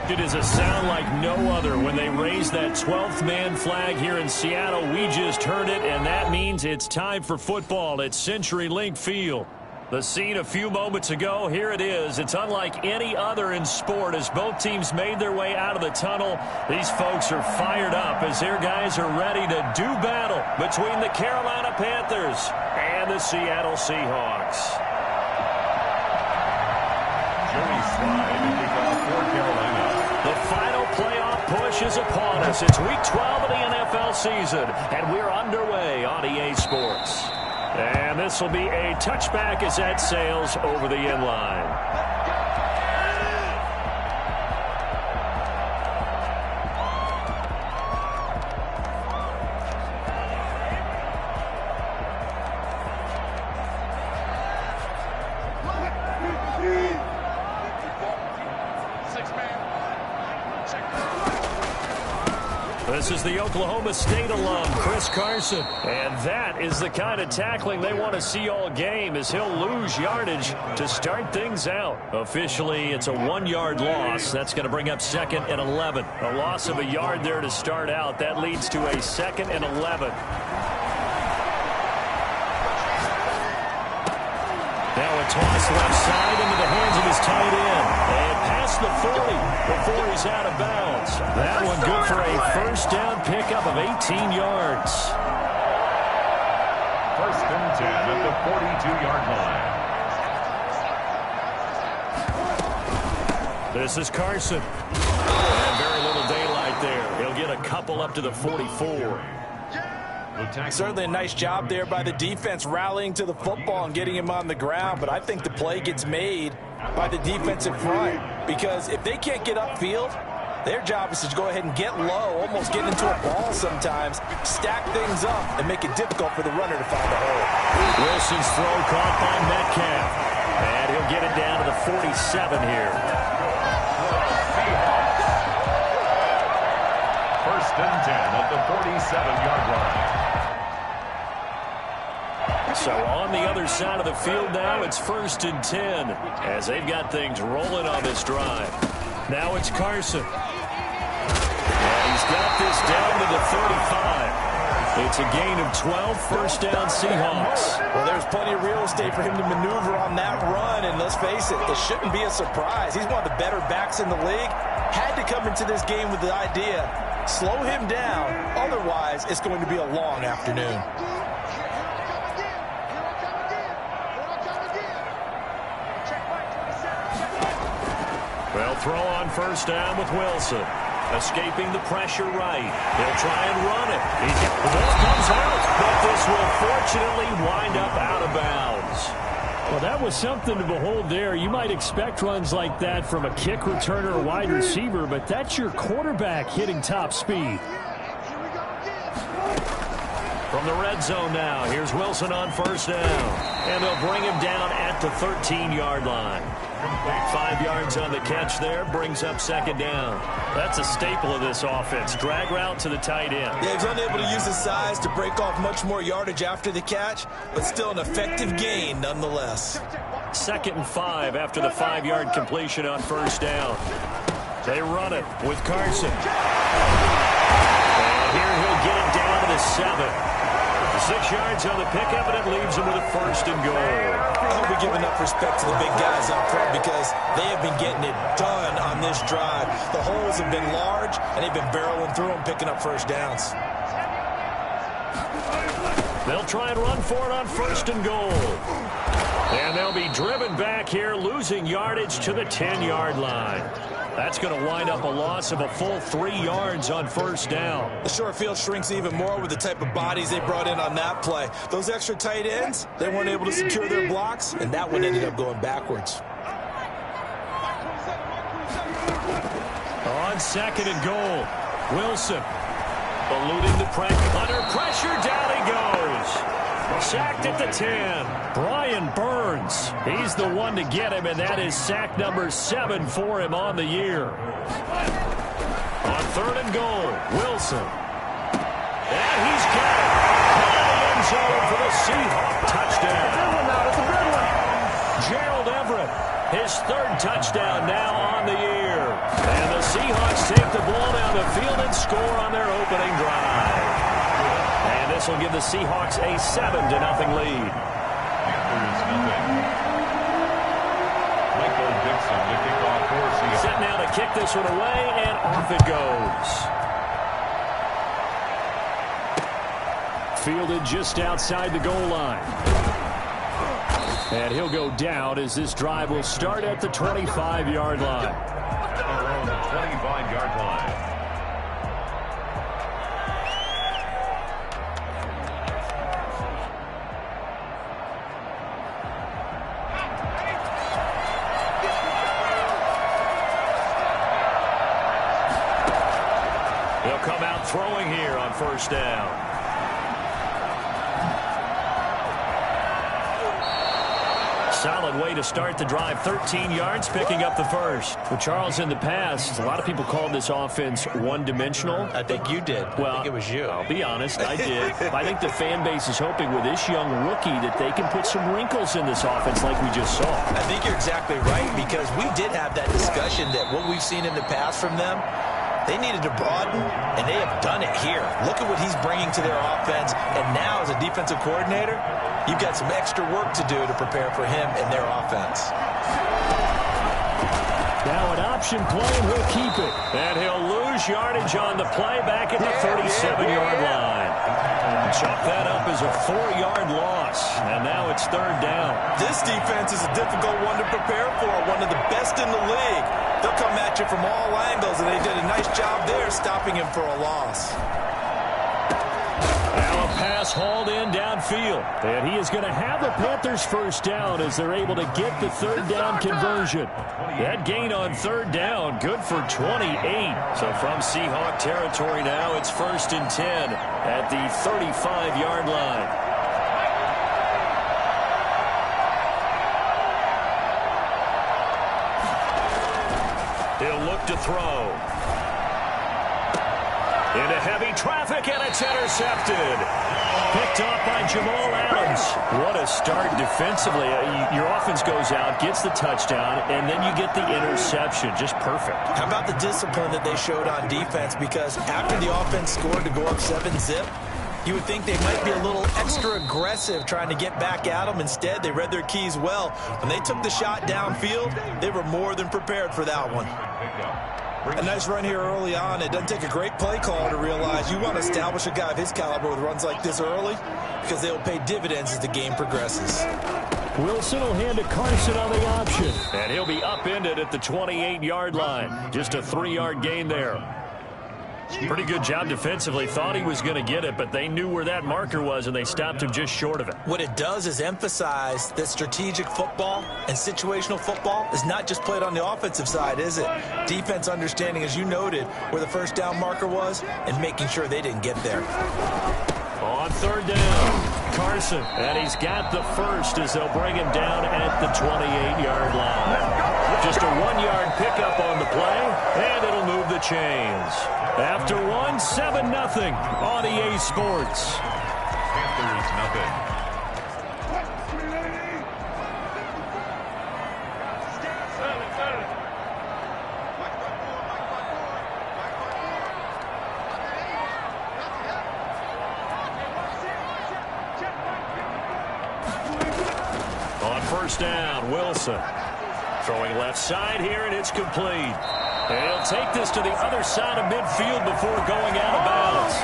It is a sound like no other when they raise that 12th man flag here in Seattle. We just heard it, and that means it's time for football at CenturyLink Field. The scene a few moments ago, here it is. It's unlike any other in sport as both teams made their way out of the tunnel. These folks are fired up as their guys are ready to do battle between the Carolina Panthers and the Seattle Seahawks. Joey Slide to kick off for Carolina. The final playoff push is upon us. It's Week 12 of the NFL season, and we're underway on EA Sports. And this will be a touchback as that sails over the end line. This is the Oklahoma State alum, Chris Carson. And that is the kind of tackling they want to see all game as he'll lose yardage to start things out. Officially, it's a 1-yard loss. That's going to bring up 2nd and 11. A loss of a yard there to start out. That leads to a 2nd and 11. Now a toss left side into the hands of his tight end. And past the 40 before he's out of bounds. That one good for a first down pickup of 18 yards. First and 10 at the 42-yard line. This is Carson. And very little daylight there. He'll get a couple up to the 44. Certainly a nice job there by the defense rallying to the football and getting him on the ground, but I think the play gets made by the defensive front because if they can't get upfield, their job is to go ahead and get low, almost get into a ball sometimes, stack things up, and make it difficult for the runner to find a hole. Wilson's throw caught by Metcalf, and he'll get it down to the 47 here. First and 10 at the 47-yard line. So on the other side of the field now, it's 1st and 10 as they've got things rolling on this drive. Now it's Carson. And he's got this down to the 35. It's a gain of 12, first down Seahawks. Well, there's plenty of real estate for him to maneuver on that run, and let's face it, it shouldn't be a surprise. He's one of the better backs in the league. Had to come into this game with the idea, slow him down, otherwise it's going to be a long afternoon. They'll throw on first down with Wilson. Escaping the pressure right. He'll try and run it. The ball comes out, but this will fortunately wind up out of bounds. Well, that was something to behold there. You might expect runs like that from a kick returner or wide receiver, but that's your quarterback hitting top speed. From the red zone now, here's Wilson on first down. And they'll bring him down at the 13-yard line. 5 yards on the catch there, brings up 2nd down. That's a staple of this offense. Drag route to the tight end. Yeah, he's unable to use his size to break off much more yardage after the catch, but still an effective gain nonetheless. 2nd and 5 after the 5-yard completion on first down. They run it with Carson. And here he'll get it down to the 7. 6 yards on the pickup, and it leaves him with a 1st and goal. I hope we give enough respect to the big guys up front because they have been getting it done on this drive. The holes have been large, and they've been barreling through them, picking up first downs. They'll try and run for it on 1st and goal. And they'll be driven back here, losing yardage to the 10-yard line. That's going to wind up a loss of a full 3 yards on first down. The short field shrinks even more with the type of bodies they brought in on that play. Those extra tight ends, they weren't able to secure their blocks, and that one ended up going backwards. On 2nd and goal, Wilson eluding the pressure. Under pressure, down he goes. Sacked at the 10. Brian Burns. He's the one to get him, and that is sack number 7 for him on the year. On 3rd and goal, Wilson. And he's got it. Into the end zone for the Seahawks touchdown. Gerald Everett, his 3rd touchdown now on the year. And the Seahawks the field and score on their opening drive. And this will give the Seahawks a 7-0 lead. Set now to kick this one away, and off it goes. Fielded just outside the goal line. And he'll go down as this drive will start at the 25-yard line. On the 25-yard line. He'll come out throwing here on first down. Solid way to start the drive. 13 yards, picking up the first. Well, Charles, in the past, a lot of people called this offense one-dimensional. I think you did. Well, I think it was you. I'll be honest, I did. I think the fan base is hoping with this young rookie that they can put some wrinkles in this offense like we just saw. I think you're exactly right, because we did have that discussion that what we've seen in the past from them, they needed to broaden, and they have done it here. Look at what he's bringing to their offense, and now as a defensive coordinator, you've got some extra work to do to prepare for him and their offense. Now an option play, and he'll keep it. And he'll lose yardage on the play back at the 37-yard line. Chop that up as a 4-yard loss, and now it's third down. This defense is a difficult one to prepare for, one of the best in the league. They'll come at you from all angles, and they did a nice job there stopping him for a loss. Now a pass hauled in downfield. And he is going to have the Panthers first down as they're able to get the third down conversion. That gain on third down, good for 28. So from Seahawk territory now, it's 1st and 10 at the 35-yard line. He'll look to throw. Into heavy traffic, and it's intercepted. Picked off by Jamal Adams. What a start defensively. Your offense goes out, gets the touchdown, and then you get the interception. Just perfect. How about the discipline that they showed on defense? Because after the offense scored to go up 7-zip, you would think they might be a little extra aggressive trying to get back at them. Instead, they read their keys well. When they took the shot downfield, they were more than prepared for that one. A nice run here early on. It doesn't take a great play caller to realize you want to establish a guy of his caliber with runs like this early, because they will pay dividends as the game progresses. Wilson will hand to Carson on the option. And he'll be upended at the 28-yard line. Just a 3-yard gain there. Pretty good job defensively. Thought he was going to get it, but they knew where that marker was, and they stopped him just short of it. What it does is emphasize that strategic football and situational football is not just played on the offensive side, is it? Defense understanding, as you noted, where the first down marker was and making sure they didn't get there. On third down, Carson, and he's got the first as they'll bring him down at the 28-yard line. Just a 1-yard pickup on the play, and it'll move the chains. After 7-0 on EA Sports. Panthers nothing. On first down, Wilson. Throwing left side here, and it's complete. And he'll take this to the other side of midfield before going out of bounds.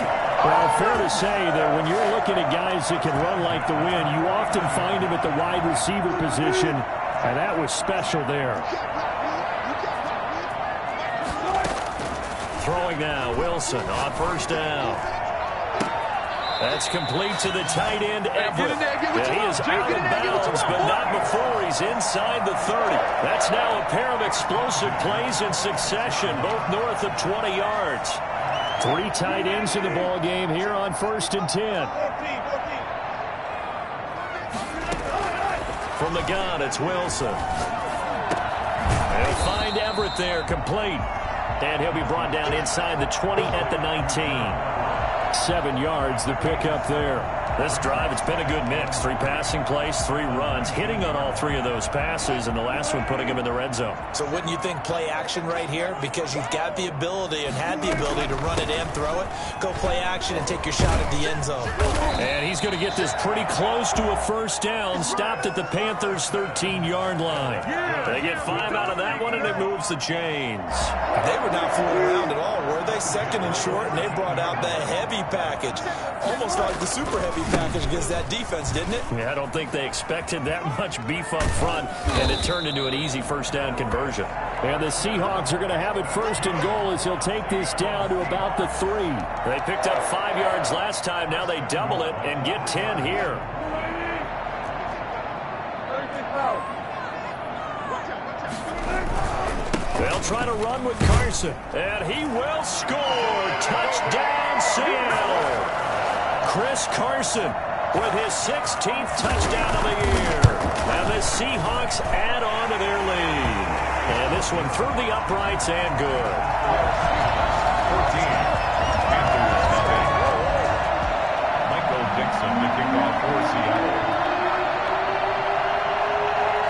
Well, fair to say that when you're looking at guys that can run like the wind, you often find him at the wide receiver position, and that was special there. Throwing now, Wilson on first down. That's complete to the tight end, Everett. And he is out of bounds, but not before he's inside the 30. That's now a pair of explosive plays in succession, both north of 20 yards. 3 tight ends in the ball game here on 1st and 10. From the gun, it's Wilson. They'll find Everett there, complete. And he'll be brought down inside the 20 at the 19. 7 yards, the pickup there. This drive, it's been a good mix. 3 passing plays, 3 runs, hitting on all 3 of those passes, and the last one putting him in the red zone. So wouldn't you think play action right here? Because you've got the ability and had the ability to run it and throw it. Go play action and take your shot at the end zone. And he's going to get this pretty close to a first down. Stopped at the Panthers' 13-yard line. They get 5 out of that one, and it moves the chains. They were not fooling around at all, were they? Second and short, and they brought out the heavy package. Almost like the super heavy package against that defense, didn't it? Yeah, I don't think they expected that much beef up front, and it turned into an easy first down conversion. And the Seahawks are going to have it first and goal as he'll take this down to about the 3. They picked up 5 yards last time. Now they double it and get 10 here. They'll try to run with Carson, and he will score. Touchdown, Seattle. Chris Carson with his 16th touchdown of the year. And the Seahawks add on to their lead. And this one through the uprights and good. 14. Panthers nothing. Michael Dixon to kick off for Seattle.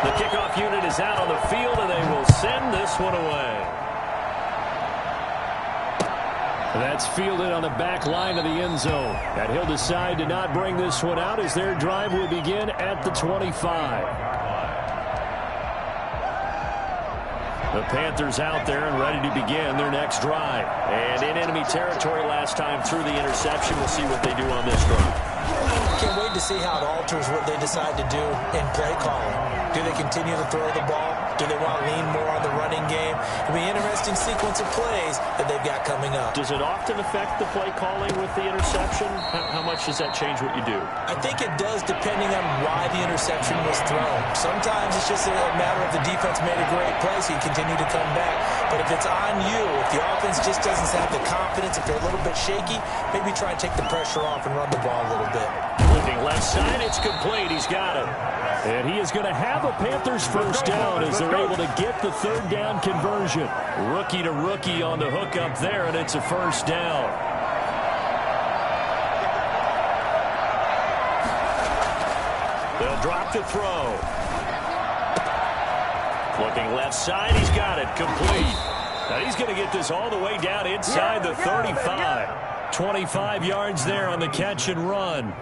The kickoff unit is out on the field, and they will send this one away. That's fielded on the back line of the end zone. And he'll decide to not bring this one out as their drive will begin at the 25. The Panthers out there and ready to begin their next drive. And in enemy territory last time through the interception. We'll see what they do on this drive. Can't wait to see how it alters what they decide to do in play calling. Do they continue to throw the ball? Do they want to lean more on the running game? It'll be an interesting sequence of plays that they've got coming up. Does it often affect the play calling with the interception? How much does that change what you do? I think it does depending on why the interception was thrown. Sometimes it's just a matter of the defense made a great play, so you continue to come back. But if it's on you, if the offense just doesn't have the confidence, if they're a little bit shaky, maybe try and take the pressure off and run the ball a little bit. Looking left side, it's complete. He's got it. And he is going to have a Panthers first down as they're able to get the third down conversion. Rookie to rookie on the hook up there, and it's a first down. They'll drop to throw. Looking left side, he's got it. Complete. Now he's going to get this all the way down inside the 35. 25 yards there on the catch and run.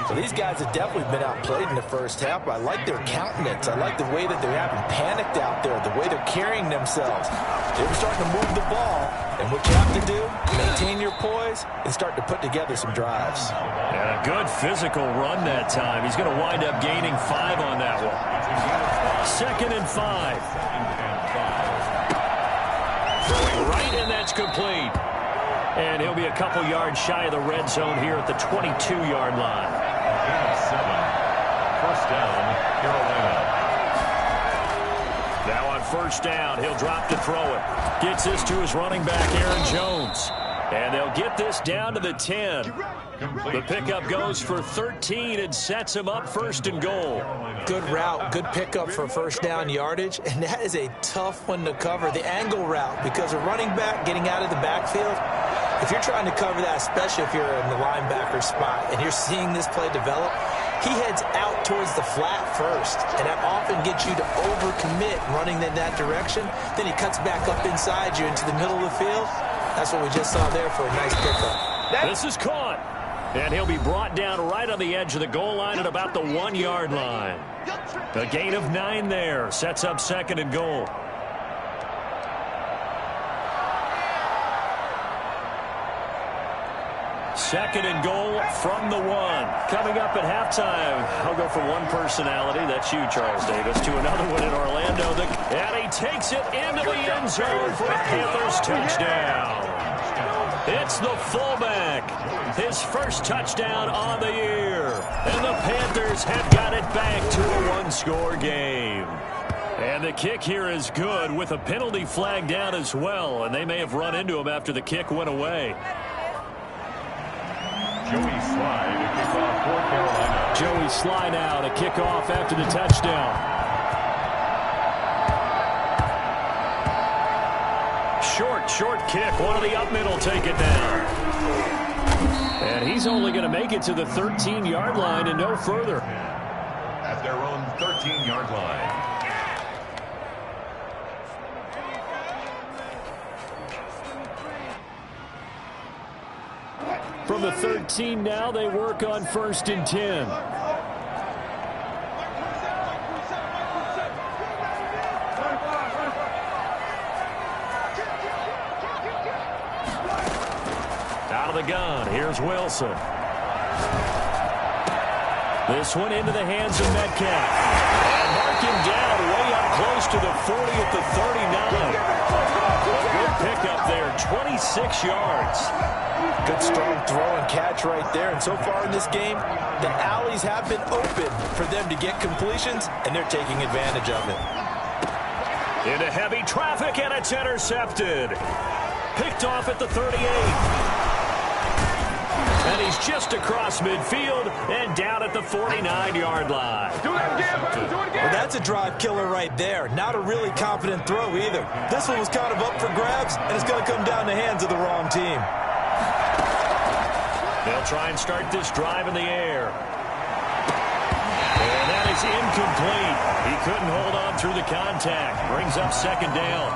So these guys have definitely been outplayed in the first half. I like their countenance. I like the way that they're having panicked out there, the way they're carrying themselves. They're starting to move the ball. And what you have to do, maintain your poise and start to put together some drives. And a good physical run that time. He's going to wind up gaining 5 on that one. 2nd and 5. Throwing right, and that's complete. And he'll be a couple yards shy of the red zone here at the 22-yard line. 7. First down, Carolina. Now on first down, he'll drop to throw it. Gets this to his running back, Aaron Jones. And they'll get this down to the 10. The pickup goes for 13 and sets him up first and goal. Good route, good pickup for first down yardage, and that is a tough one to cover. The angle route, because a running back getting out of the backfield, if you're trying to cover that, especially if you're in the linebacker spot and you're seeing this play develop, he heads out towards the flat first, and that often gets you to overcommit running in that direction. Then he cuts back up inside you into the middle of the field. That's what we just saw there for a nice pickup. This is caught, and he'll be brought down right on the edge of the goal line at about the 1-yard line. A gain of 9 there, sets up 2nd and goal. Second and goal from the 1. Coming up at halftime, I'll go from one personality, that's you, Charles Davis, to another one in Orlando. And he takes it into the end zone for a Panthers touchdown. It's the fullback. His first touchdown on the year. And the Panthers have got it back to a 1-score game. And the kick here is good with a penalty flag down as well. And they may have run into him after the kick went away. Joey Sly to kick off for Carolina. Joey Sly now to kick off after the touchdown. Short kick. One of the up middle take it down. And he's only going to make it to the 13-yard line and no further. At their own 13-yard line. From the 13 now, they work on 1st and 10. Out of the gun, here's Wilson. This one into the hands of Metcalf. And mark him down way up close to the 40 at the 39. Good pickup there, 26 yards. Good strong throw and catch right there. And so far in this game, the alleys have been open for them to get completions, and they're taking advantage of it. Into heavy traffic, and it's intercepted. Picked off at the 38. And he's just across midfield and down at the 49-yard line. Do that again, brother. Do it again. Well, that's a drive killer right there. Not a really confident throw either. This one was kind of up for grabs, and it's going to come down the hands of the wrong team. They'll try and start this drive in the air. And that is incomplete. He couldn't hold on through the contact. Brings up 2nd down.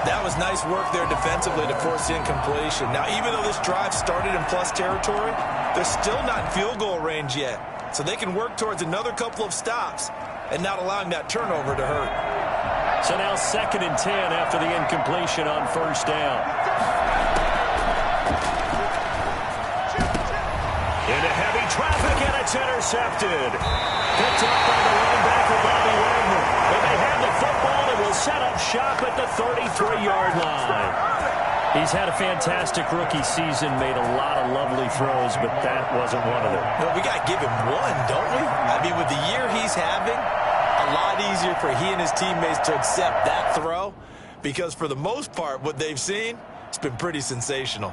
That was nice work there defensively to force incompletion. Now, even though this drive started in plus territory, they're still not in field goal range yet. So they can work towards another couple of stops and not allowing that turnover to hurt. So now 2nd and 10 after the incompletion on 1st down. Into heavy traffic, and it's intercepted. Picked up by the linebacker, Bobby Wagner. And they have the football and will set up shop at the 33-yard line. He's had a fantastic rookie season, made a lot of lovely throws, but that wasn't one of them. Well, we got to give him one, don't we? I mean, with the year he's having, a lot easier for he and his teammates to accept that throw, because for the most part, what they've seen, it's been pretty sensational.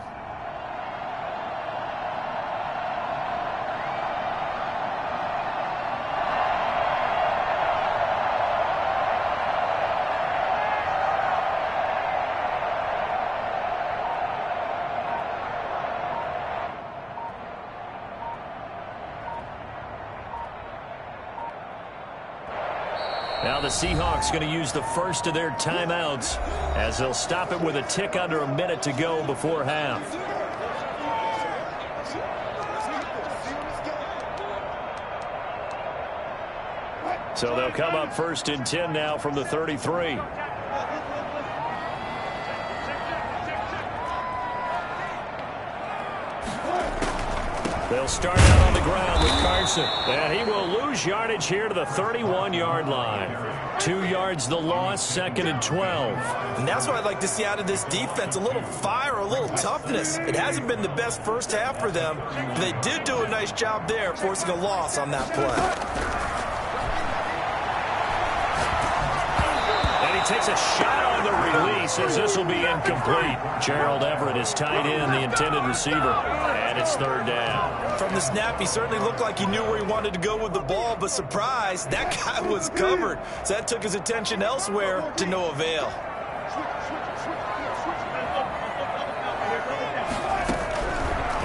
Now the Seahawks going to use the first of their timeouts as they'll stop it with a tick under a minute to go before half. So they'll come up 1st and 10 now from the 33. They'll start out on the ground with Carson. And he will lose yardage here to the 31-yard line. 2 yards the loss, 2nd and 12. And that's what I'd like to see out of this defense, a little fire, a little toughness. It hasn't been the best first half for them, but they did do a nice job there forcing a loss on that play. Takes a shot on the release as this will be incomplete. Gerald Everett is tied in, the intended receiver, and it's 3rd down. From the snap, he certainly looked like he knew where he wanted to go with the ball, but surprise, that guy was covered. So that took his attention elsewhere to no avail.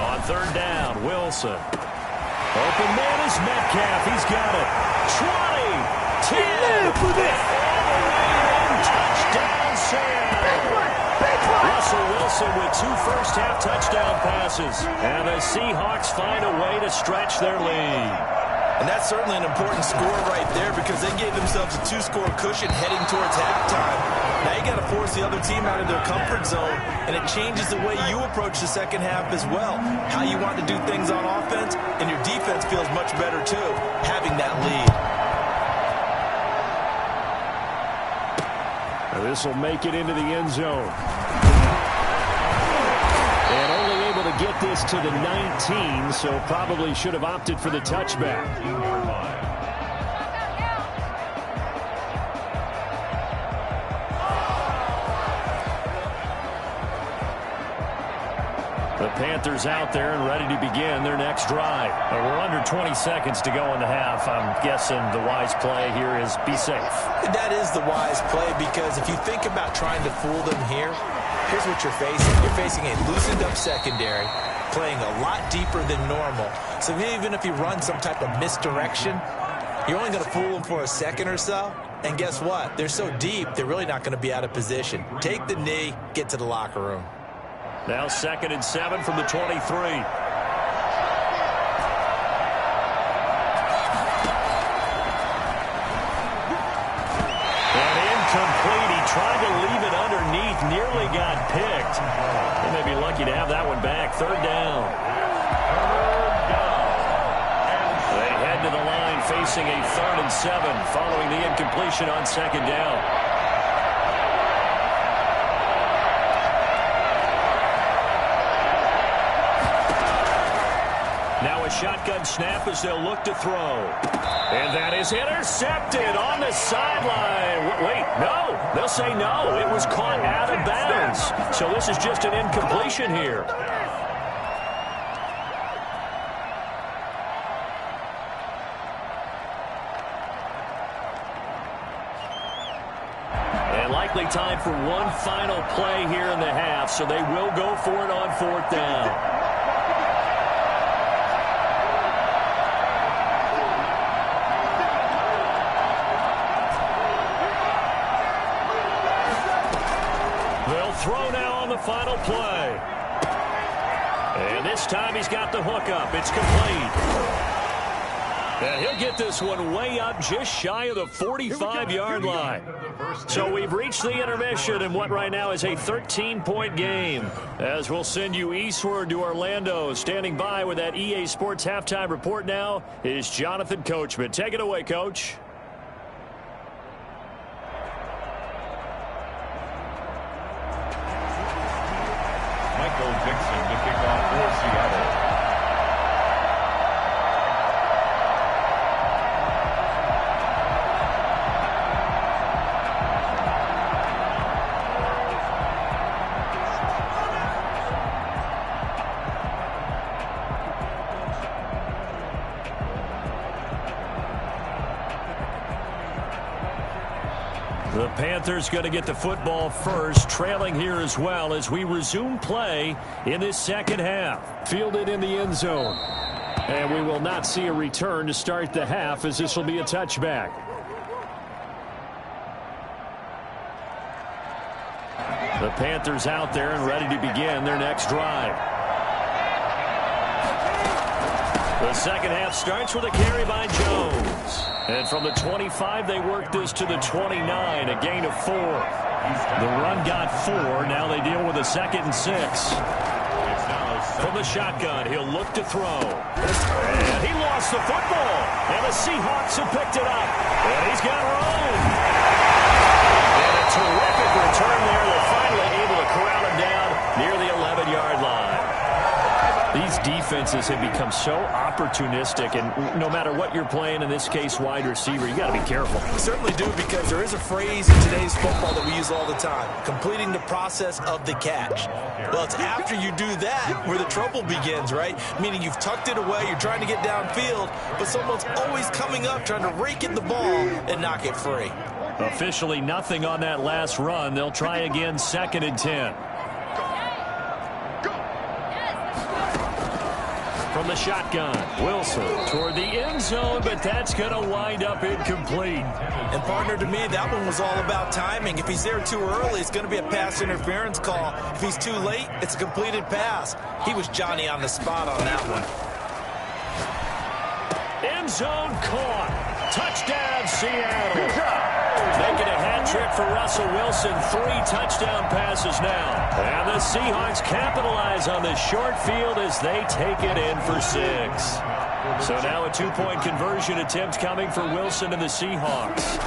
On 3rd down, Wilson. Open man is Metcalf. He's got it. 20, 10, touchdown, Sam. Russell Wilson with 2 first-half touchdown passes. And the Seahawks find a way to stretch their lead. And that's certainly an important score right there because they gave themselves a 2-score cushion heading towards halftime. Now you got to force the other team out of their comfort zone, and it changes the way you approach the second half as well. How you want to do things on offense, and your defense feels much better too, having that lead. This will make it into the end zone. And only able to get this to the 19, so probably should have opted for the touchback. The Panthers out there and ready to begin their next drive. We're under 20 seconds to go in the half. I'm guessing the wise play here is be safe. That is the wise play because if you think about trying to fool them here, Here's what you're facing. You're facing a loosened-up secondary, playing a lot deeper than normal. So even if you run some type of misdirection, you're only going to fool them for a second or so. And guess what? They're so deep, they're really not going to be out of position. Take the knee, get to the locker room. Now 2nd and 7 from the 23. Complete. He tried to leave it underneath, nearly got picked. They may be lucky to have that one back. 3rd down. They head to the line facing a 3rd and 7 following the incompletion on 2nd down. Now a shotgun snap as they'll look to throw. And that is intercepted on the sideline. Wait, no. They'll say no. It was caught out of bounds. So this is just an incompletion here. And likely time for one final play here in the half. So they will go for it on 4th down. Throw now on the final play. And this time he's got the hook up. It's complete. And he'll get this one way up just shy of the 45-yard line. So we've reached the intermission in what right now is a 13-point game. As we'll send you eastward to Orlando. Standing by with that EA Sports halftime report now is Jonathan Coachman. Take it away, Coach. Dixon to kick off for Seattle. The Panthers going to get the football first, trailing here as well as we resume play in this 2nd half. Fielded in the end zone. And we will not see a return to start the half as this will be a touchback. The Panthers out there and ready to begin their next drive. The 2nd half starts with a carry by Jones. And from the 25, they work this to the 29, a gain of 4. The run got 4. Now they deal with a 2nd and 6. From the shotgun, he'll look to throw. And he lost the football. And the Seahawks have picked it up. And he's got room. And a terrific return there. They're finally able to corral him down near the 11-yard line. These defenses have become so opportunistic, and no matter what you're playing, in this case wide receiver, you got to be careful. We certainly do, because there is a phrase in today's football that we use all the time: completing the process of the catch. Well, it's after you do that where the trouble begins, right? Meaning you've tucked it away, you're trying to get downfield, but someone's always coming up trying to rake in the ball and knock it free. Officially nothing on that last run. They'll try again, 2nd and 10. From the shotgun, Wilson toward the end zone, but that's going to wind up incomplete. And partner, to me, that one was all about timing. If he's there too early, it's going to be a pass interference call. If he's too late, it's a completed pass. He was Johnny on the spot on that one. End zone caught. Touchdown, Seattle. Making a hat trick for Russell Wilson. 3 touchdown passes now. And the Seahawks capitalize on the short field as they take it in for 6. So now a 2-point conversion attempt coming for Wilson and the Seahawks.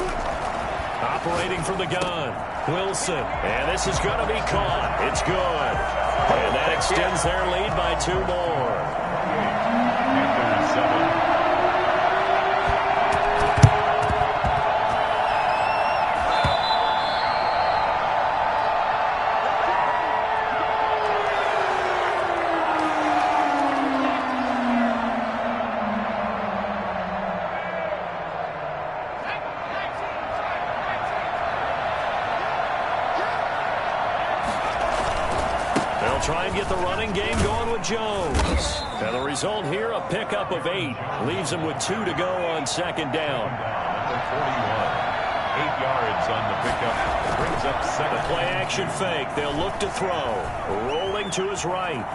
Operating from the gun, Wilson. And this is going to be caught. It's good. And that extends their lead by 2 more. Panthers 7. They'll try and get the running game going with Jones. And the result here, a pickup of 8. Leaves them with 2 to go on second down. Number 41. 8 yards on the pickup. Brings up second. The play-action fake. They'll look to throw. Rolling to his right.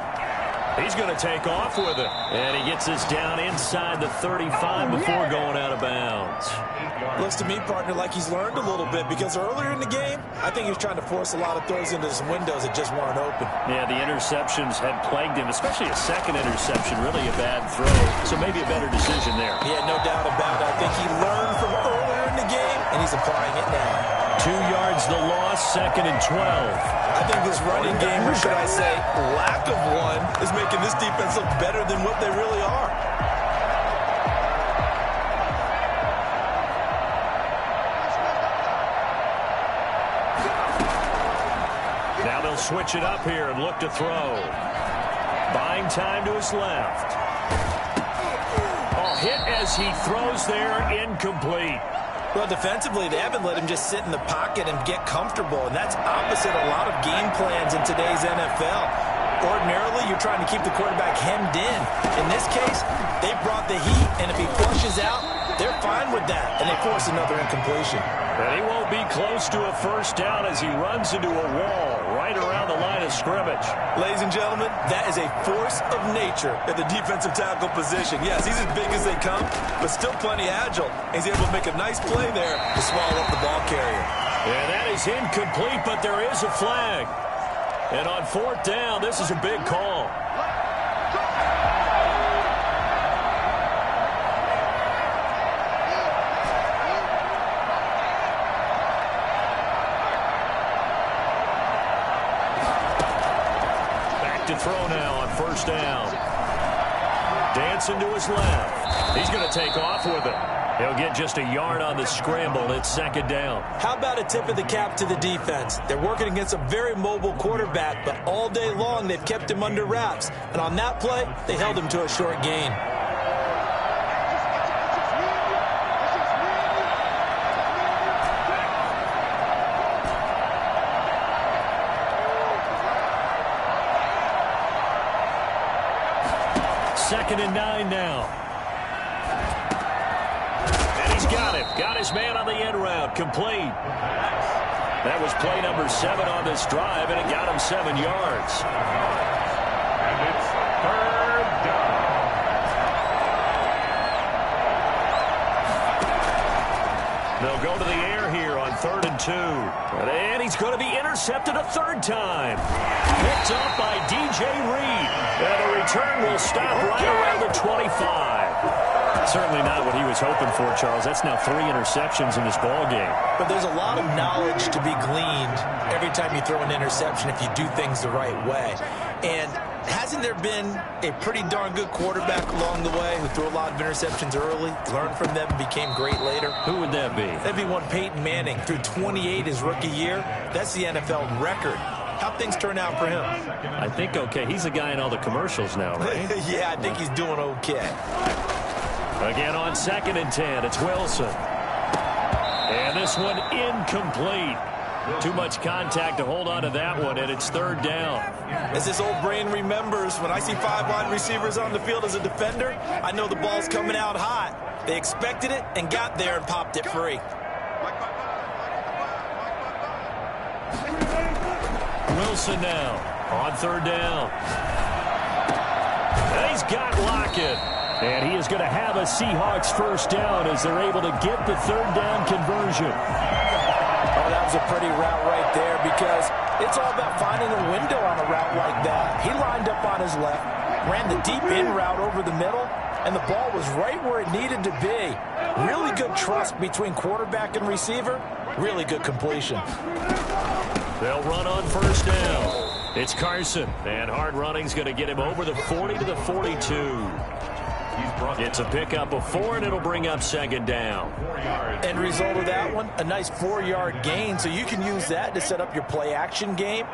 He's going to take off with it. And he gets this down inside the 35 before going out of bounds. Looks to me, partner, like he's learned a little bit, because earlier in the game, I think he was trying to force a lot of throws into some windows that just weren't open. Yeah, the interceptions had plagued him, especially a second interception, really a bad throw. So maybe a better decision there. Yeah, no doubt about it. I think he learned from earlier in the game, and he's applying it now. 2 yards the loss, second and 12. I think this running game, or should I say lack of one, is making this defense look better than what they really are. Now they'll switch it up here and look to throw. Buying time to his left. Hit as he throws there, incomplete. Well, defensively, they haven't let him just sit in the pocket and get comfortable, and that's opposite a lot of game plans in today's NFL. Ordinarily, you're trying to keep the quarterback hemmed in. In this case, they brought the heat, and if he flushes out, they're fine with that, and they force another incompletion. And he won't be close to a first down as he runs into a wall right around the line of scrimmage. Ladies and gentlemen, that is a force of nature at the defensive tackle position. Yes, he's as big as they come, but still plenty agile. He's able to make a nice play there to swallow up the ball carrier. And that is incomplete, but there is a flag. And on fourth down, this is a big call. To throw now on first down. Dancing to his left. He's going to take off with it. He'll get just a yard on the scramble. It's second down. How about a tip of the cap to the defense? They're working against a very mobile quarterback, but all day long they've kept him under wraps. And on that play, they held him to a short gain. Second and 9 now. And he's got him. Got his man on the end route. Complete. That was play number 7 on this drive, and it got him 7 yards. And it's third down. They'll go to the air here on 3rd and 2. And he's going to be intercepted a third time. Picked up by DJ Reed. And the return will stop right around the 25. Certainly not what he was hoping for, Charles. That's now 3 interceptions in this ball game. But there's a lot of knowledge to be gleaned every time you throw an interception if you do things the right way. And hasn't there been a pretty darn good quarterback along the way who threw a lot of interceptions early, learned from them, became great later? Who would that be? That'd be one Peyton Manning. Threw 28 his rookie year. That's the NFL record. How'd things turn out for him? I think okay. He's a guy in all the commercials now, right? Yeah, I think he's doing okay. Again on 2nd and 10, it's Wilson. And this one incomplete. Too much contact to hold on to that one, and it's 3rd down. As this old brain remembers, when I see 5 wide receivers on the field as a defender, I know the ball's coming out hot. They expected it and got there and popped it free. Wilson now on 3rd down. And he's got Lockett. And he is going to have a Seahawks first down as they're able to get the 3rd down conversion. Oh, that was a pretty route right there, because it's all about finding a window on a route like that. He lined up on his left, ran the deep in route over the middle, and the ball was right where it needed to be. Really good trust between quarterback and receiver. Really good completion. They'll run on first down. It's Carson, and hard running's going to get him over the 40 to the 42. It's a pickup of 4, and it'll bring up second down. End result of that one, a nice 4-yard gain. So you can use that to set up your play-action game,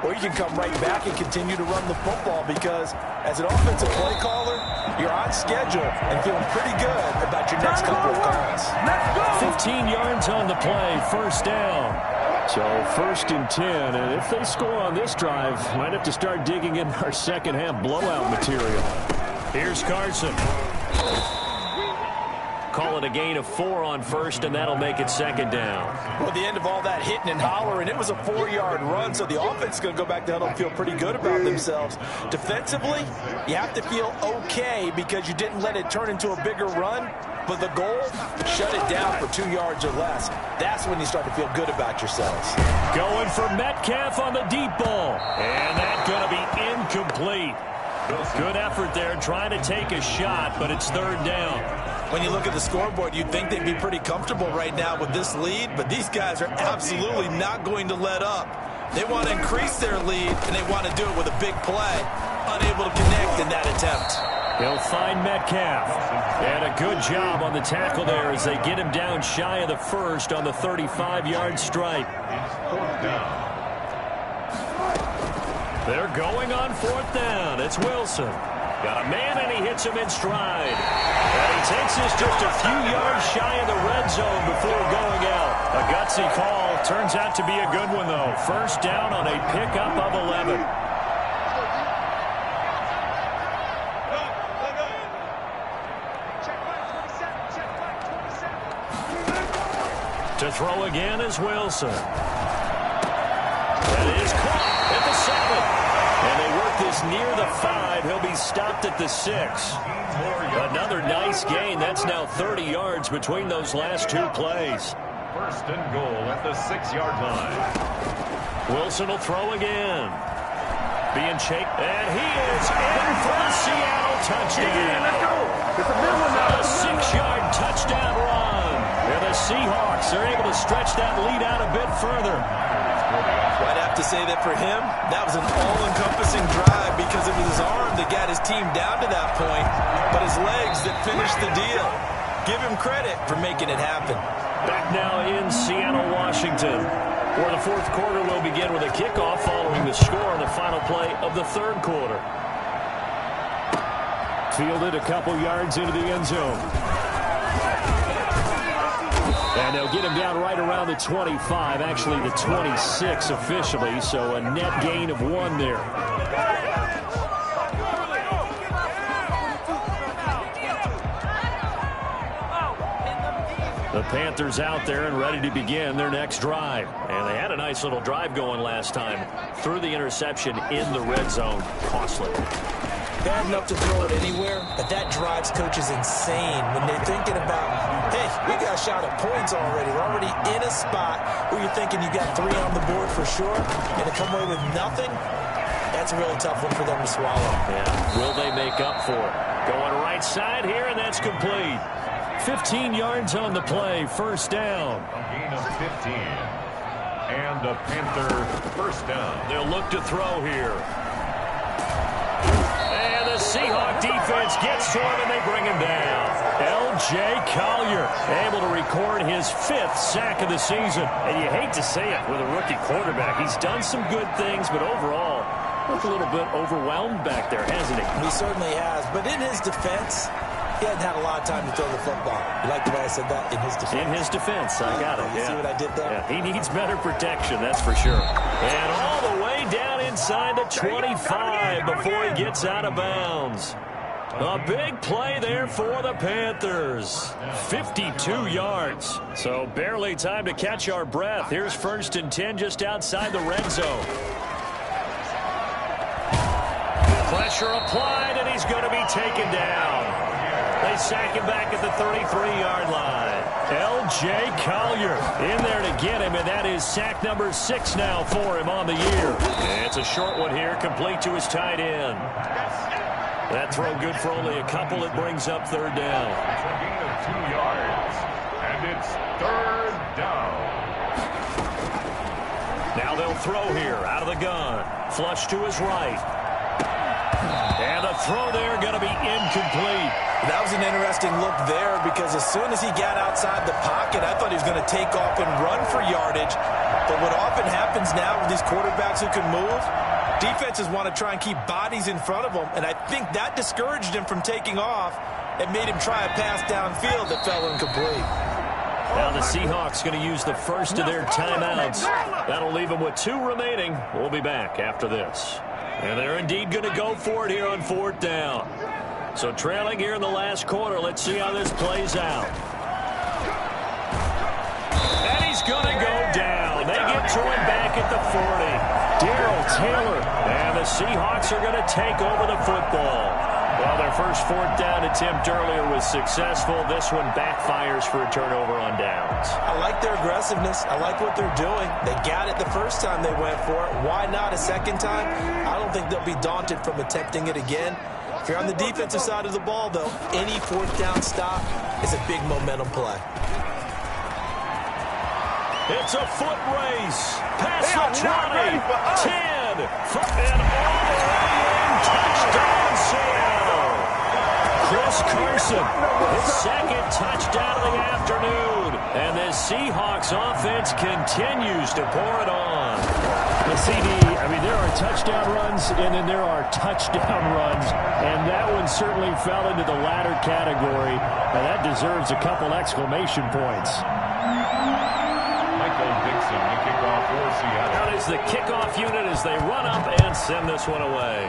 or you can come right back and continue to run the football, because as an offensive play caller, you're on schedule and feeling pretty good about your next couple of calls. 15 yards on the play, first down. So 1st and 10, and if they score on this drive, might have to start digging in our second half blowout material. Here's Carson. Call it a gain of 4 on 1st, and that'll make it 2nd down. Well, the end of all that hitting and hollering, it was a 4-yard run, so the offense is going to go back to huddle and feel pretty good about themselves. Defensively, you have to feel okay because you didn't let it turn into a bigger run, but the goal, shut it down for 2 yards or less. That's when you start to feel good about yourselves. Going for Metcalf on the deep ball, and that's going to be incomplete. Good effort there, trying to take a shot, but it's 3rd down. When you look at the scoreboard, you'd think they'd be pretty comfortable right now with this lead, but these guys are absolutely not going to let up. They want to increase their lead, and they want to do it with a big play. Unable to connect in that attempt. He'll find Metcalf. And a good job on the tackle there as they get him down shy of the 1st on the 35-yard strike. They're going on 4th down. It's Wilson. Got a man, and he hits him in stride. And he takes this just a few yards shy of the red zone before going out. A gutsy call. Turns out to be a good one, though. 1st down on a pickup of 11. To throw again is Wilson. That is caught at the 7. And they work this near the 5. He'll be stopped at the 6. Another nice gain. That's now 30 yards between those last 2 plays. 1st and goal at the 6-yard line. Wilson will throw again. Being shaped. And he is in for the Seattle touchdown. A 6-yard touchdown run. And the Seahawks are able to stretch that lead out a bit further. I'd have to say that for him, that was an all-encompassing drive because it was his arm that got his team down to that point, but his legs that finished the deal. Give him credit for making it happen. Back now in Seattle, Washington, where the 4th quarter will begin with a kickoff following the score on the final play of the 3rd quarter. Fielded a couple yards into the end zone. And they'll get him down right around the 25, actually the 26 officially, so a net gain of 1 there. The Panthers out there and ready to begin their next drive. And they had a nice little drive going last time. Threw the interception in the red zone. Costly. Bad enough to throw it anywhere, but that drives coaches insane when they're thinking about, hey, we got a shot at points already. We're already in a spot where you're thinking you got 3 on the board for sure, and to come away with nothing, that's a really tough one for them to swallow. Yeah, will they make up for it? Going right side here, and that's complete. 15 yards on the play, 1st down. A gain of 15. And the Panther 1st down. They'll look to throw here. And the Seahawk defense gets to him, and they bring him down. L.J. Collier able to record his 5th sack of the season. And you hate to say it with a rookie quarterback. He's done some good things, but overall, looked a little bit overwhelmed back there, hasn't he? He certainly has. But in his defense, he hasn't had a lot of time to throw the football. You like the way I said that? In his defense. In his defense. I got it. You see what I did there? Yeah, he needs better protection, that's for sure. And all the way down inside the 25 before he gets out of bounds. A big play there for the Panthers. 52 yards. So barely time to catch our breath. Here's 1st and 10 just outside the red zone. Pressure applied, and he's going to be taken down. They sack him back at the 33-yard line. L.J. Collier in there to get him, and that is sack number 6 now for him on the year. And it's a short one here, complete to his tight end. That throw good for only a couple. It brings up 3rd down. It's a gain of 2 yards, and it's 3rd down. Now they'll throw here out of the gun. Flush to his right. And the throw there going to be incomplete. That was an interesting look there because as soon as he got outside the pocket, I thought he was going to take off and run for yardage. But what often happens now with these quarterbacks who can move, defenses want to try and keep bodies in front of them, and I think that discouraged him from taking off and made him try a pass downfield that fell incomplete. Now the Seahawks going to use the first of their timeouts. That'll leave them with 2 remaining. We'll be back after this. And they're indeed going to go for it here on 4th down. So trailing here in the last quarter. Let's see how this plays out. And he's going to go down. They get to him back at the 40. Darrell Taylor. And the Seahawks are going to take over the football. Well, their first 4th down attempt earlier was successful. This one backfires for a turnover on downs. I like their aggressiveness. I like what they're doing. They got it the first time they went for it. Why not a second time? I don't think they'll be daunted from attempting it again. If you're on the defensive side of the ball, though, any 4th down stop is a big momentum play. It's a foot race. Past the 20, 10, and all the way in. Touchdown, Seattle. Chris Carson, his second touchdown of the afternoon. And the Seahawks offense continues to pour it on. The CD, I mean, there are touchdown runs, and then there are touchdown runs. And that one certainly fell into the latter category. And that deserves a couple exclamation points. Dixon, the kickoff for Seattle. That is the kickoff unit as they run up and send this one away.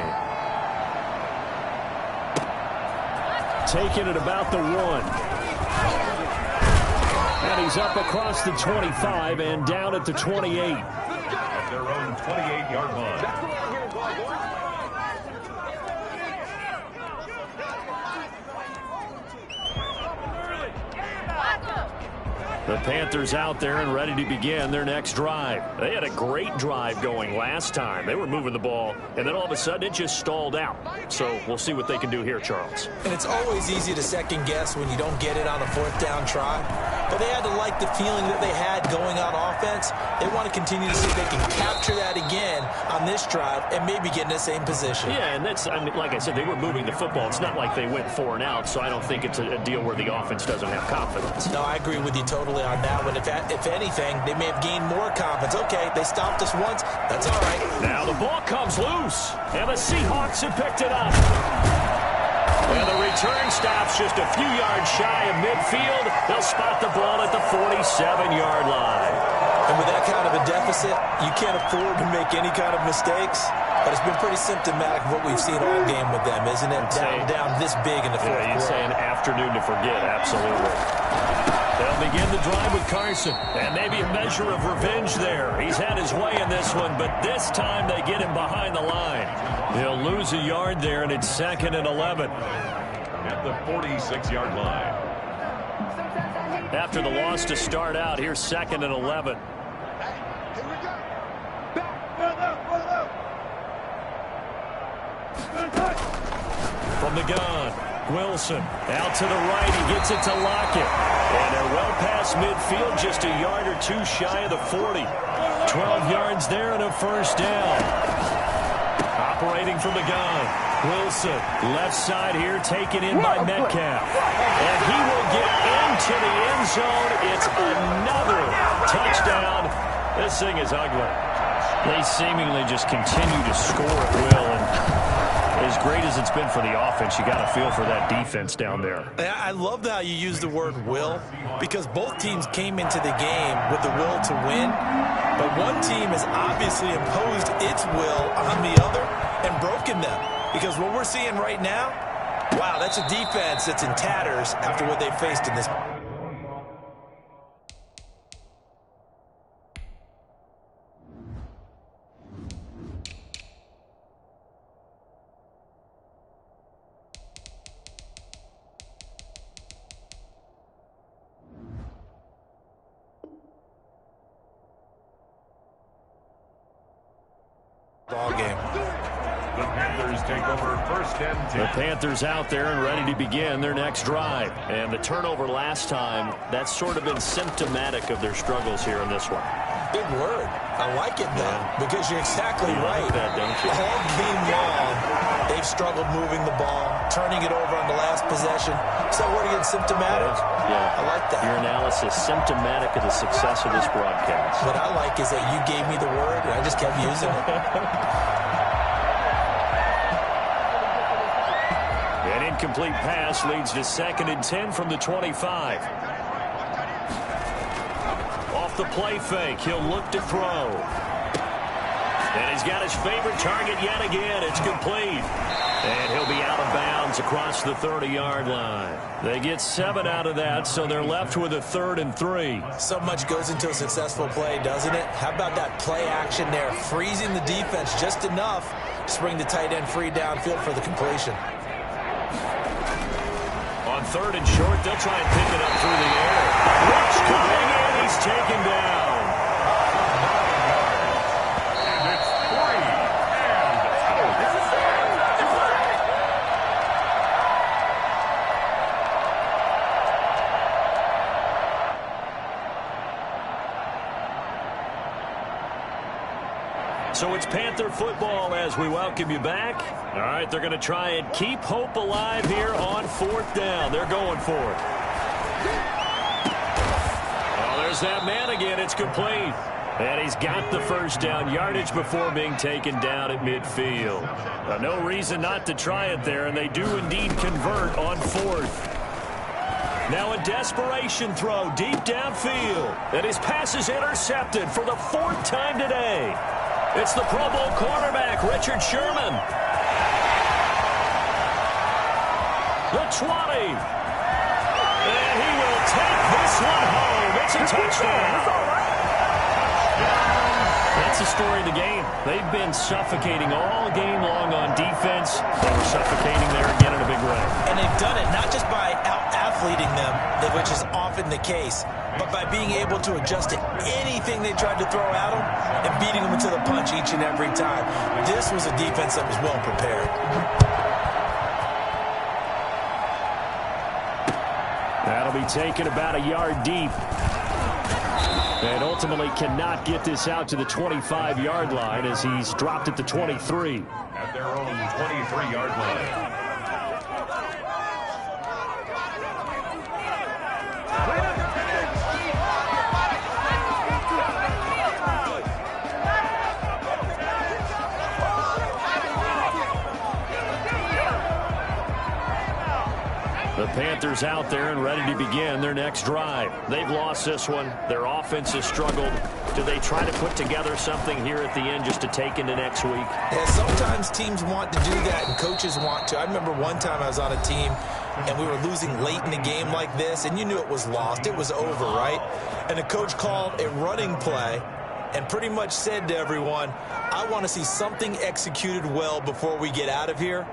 Taking it about the 1. And he's up across the 25 and down at the 28. At their own 28-yard line. The Panthers out there and ready to begin their next drive. They had a great drive going last time. They were moving the ball, and then all of a sudden it just stalled out. So we'll see what they can do here, Charles. And it's always easy to second guess when you don't get it on a 4th down try. But they had to like the feeling that they had going on offense. They want to continue to see if they can capture that again on this drive and maybe get in the same position. Yeah, and that's, I mean, like I said, they were moving the football. It's not like they went 4 and out, so I don't think it's a deal where the offense doesn't have confidence. No, I agree with you totally on that one. If anything, they may have gained more confidence. Okay, they stopped us once. That's all right. Now the ball comes loose, and the Seahawks have picked it up. And the return stops just a few yards shy of midfield. They'll spot the ball at the 47-yard line. And with that kind of a deficit, you can't afford to make any kind of mistakes. But it's been pretty symptomatic of what we've seen all game with them, isn't it? Down this big in the fourth quarter. You'd say an afternoon to forget, absolutely. They'll begin the drive with Carson, and maybe a measure of revenge there. He's had his way in this one, but this time they get him behind the line. He'll lose a yard there, and it's 2nd and 11. At the 46-yard line. After the loss to start out, here's 2nd and 11. From the gun, Wilson out to the right. He gets it to Lockett. And they're well past midfield, just a yard or 2 shy of the 40. 12 yards there and a first down. Operating from the gun, Wilson, left side here, taken in by Metcalf. And he will get into the end zone. It's another touchdown. This thing is ugly. They seemingly just continue to score at will. And as great as it's been for the offense, you got to feel for that defense down there. I love how you use the word will, because both teams came into the game with the will to win. But one team has obviously imposed its will on the other and broken them. Because what we're seeing right now, wow, that's a defense that's in tatters after what they faced in this. Ball game. The Panthers take over 1st and 10. The Panthers out there and ready to begin their next drive. And the turnover last time, that's sort of been symptomatic of their struggles here in this one. Big word. I like it, though, because you're exactly right. Like that, don't you? All game long, they've struggled moving the ball, turning it over on the last possession. So what again, symptomatic? Yeah. I like that. Your analysis, symptomatic of the success of this broadcast. What I like is that you gave me the word, and I just kept using it. An incomplete pass leads to 2nd and 10 from the 25. the play fake. He'll look to throw. And he's got his favorite target yet again. It's complete. And he'll be out of bounds across the 30-yard line. They get 7 out of that, so they're left with a 3rd and 3. So much goes into a successful play, doesn't it? How about that play action there, freezing the defense just enough to bring the tight end free downfield for the completion. On 3rd and short, they'll try and pick it up through the air. Rich coming in, he's taken down. And it's 3 and out. So it's Panther football as we welcome you back. All right, they're going to try and keep hope alive here on 4th down. They're going for it. Oh, there's that man again. It's complete. And he's got the first down yardage before being taken down at midfield. No reason not to try it there, and they do indeed convert on 4th. Now a desperation throw deep downfield. And his pass is intercepted for the 4th time today. It's the Pro Bowl cornerback, Richard Sherman. The 20. And he will take this one home. It's a touchdown. That's the story of the game. They've been suffocating all game long on defense. They were suffocating there again in a big way. And they've done it not just by out-athleting them, which is often the case, but by being able to adjust to anything they tried to throw at them and beating them into the punch each and every time. This was a defense that was well prepared. That'll be taken about a yard deep. And ultimately cannot get this out to the 25-yard line as he's dropped at the 23. At their own 23-yard line. The Panthers out there and ready to begin their next drive. They've lost this one. Their offense has struggled. Do they try to put together something here at the end just to take into next week? Yeah, sometimes teams want to do that and coaches want to. I remember one time I was on a team and we were losing late in the game like this, and you knew it was lost. It was over, right? And the coach called a running play and pretty much said to everyone, I want to see something executed well before we get out of here.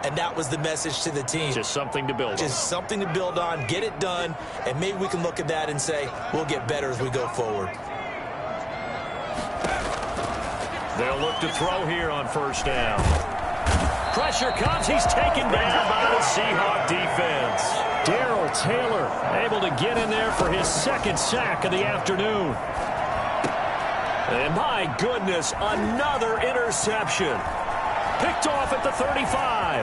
And that was the message to the team. Just something to build on. Just something to build on, get it done, and maybe we can look at that and say, we'll get better as we go forward. They'll look to throw here on 1st down. Pressure comes. He's taken down by the Seahawks defense. Darrell Taylor able to get in there for his 2nd sack of the afternoon. And my goodness, another interception. Picked off at the 35.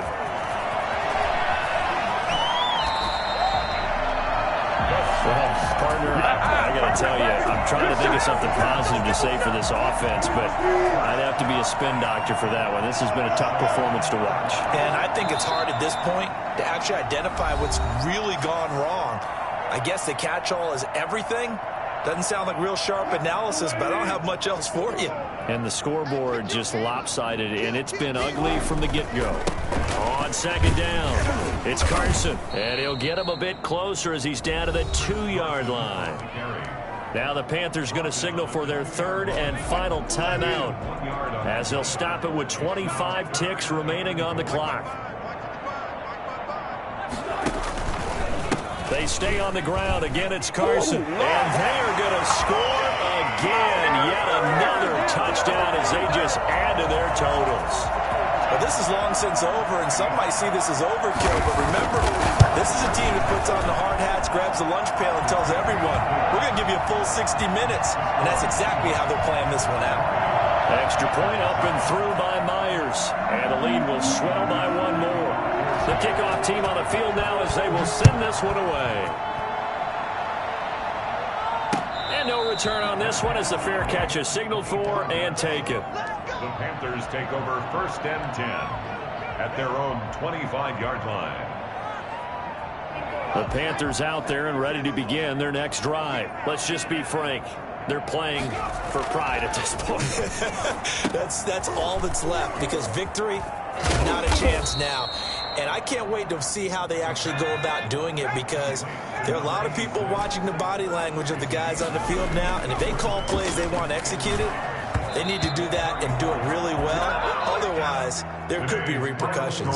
Well, partner, I got to tell you, I'm trying to think of something positive to say for this offense, but I'd have to be a spin doctor for that one. This has been a tough performance to watch. And I think it's hard at this point to actually identify what's really gone wrong. I guess the catch-all is everything. Doesn't sound like real sharp analysis, but I don't have much else for you. And the scoreboard just lopsided, and it's been ugly from the get-go. On 2nd down, it's Carson. And he'll get him a bit closer as he's down to the 2-yard line. Now the Panthers going to signal for their 3rd and final timeout as they'll stop it with 25 ticks remaining on the clock. They stay on the ground. Again, it's Carson. And they're going to score again. Yet another touchdown as they just add to their totals. Well, this is long since over, and some might see this as overkill. But remember, this is a team that puts on the hard hats, grabs the lunch pail, and tells everyone, we're going to give you a full 60 minutes. And that's exactly how they're playing this one out. Extra point up and through by Myers. And the lead will swell by one more. The kickoff team on the field now as they will send this one away. And no return on this one as the fair catch is signaled for and taken. The Panthers take over 1st and 10 at their own 25-yard line. The Panthers out there and ready to begin their next drive. Let's just be frank. They're playing for pride at this point. That's all that's left, because victory, not a chance now. And I can't wait to see how they actually go about doing it, because there are a lot of people watching the body language of the guys on the field now, and if they call plays they want executed, they need to do that and do it really well. Otherwise, there could be repercussions.